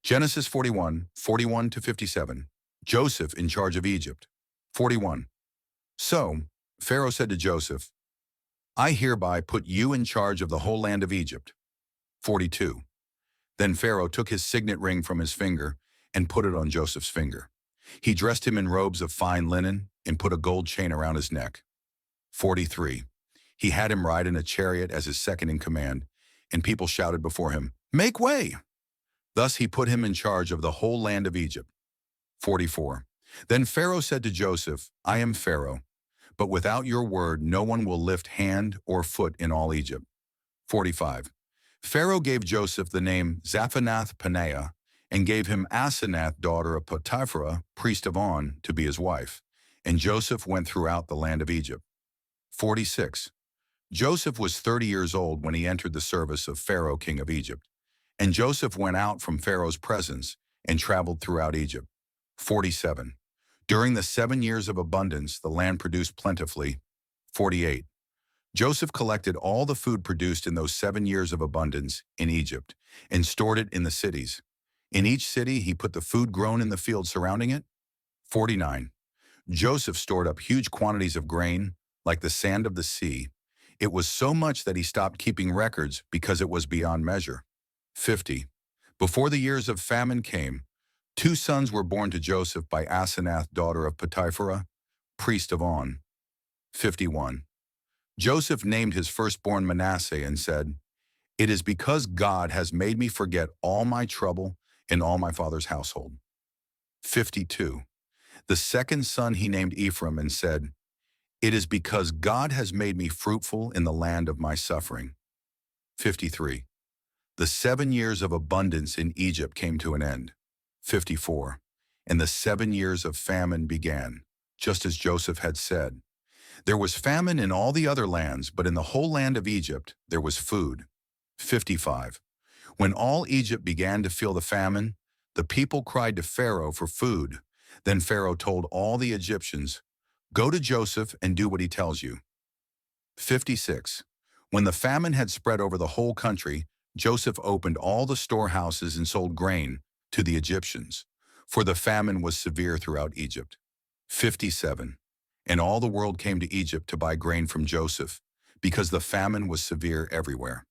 Genesis 41, 41 to 57. Joseph in charge of Egypt. 41. So Pharaoh said to Joseph, I hereby put you in charge of the whole land of Egypt. 42. Then Pharaoh took his signet ring from his finger and put it on Joseph's finger. He dressed him in robes of fine linen and put a gold chain around his neck. 43. He had him ride in a chariot as his second in command, and people shouted before him, Make way! Thus he put him in charge of the whole land of Egypt. 44. Then Pharaoh said to Joseph, I am Pharaoh, but without your word no one will lift hand or foot in all Egypt. 45. Pharaoh gave Joseph the name Zaphanath-Paneah and gave him Asenath, daughter of Potiphar, priest of On, to be his wife. And Joseph went throughout the land of Egypt. 46. Joseph was 30 years old when he entered the service of Pharaoh, king of Egypt. And Joseph went out from Pharaoh's presence and traveled throughout Egypt. 47. During the 7 years of abundance, the land produced plentifully. 48. Joseph collected all the food produced in those 7 years of abundance in Egypt and stored it in the cities. In each city, he put the food grown in the field surrounding it. 49. Joseph stored up huge quantities of grain, like the sand of the sea. It was so much that he stopped keeping records because it was beyond measure. 50. Before the years of famine came, 2 sons were born to Joseph by Asenath, daughter of Potiphar, priest of On. 51. Joseph named his firstborn Manasseh and said, It is because God has made me forget all my trouble in all my father's household. 52. The second son he named Ephraim and said, It is because God has made me fruitful in the land of my suffering. 53. The 7 years of abundance in Egypt came to an end. 54. And the 7 years of famine began, just as Joseph had said. There was famine in all the other lands, but in the whole land of Egypt there was food. 55. When all Egypt began to feel the famine, the people cried to Pharaoh for food. Then Pharaoh told all the Egyptians, Go to Joseph and do what he tells you. 56. When the famine had spread over the whole country, Joseph opened all the storehouses and sold grain to the Egyptians, for the famine was severe throughout Egypt. 57. And all the world came to Egypt to buy grain from Joseph, because the famine was severe everywhere.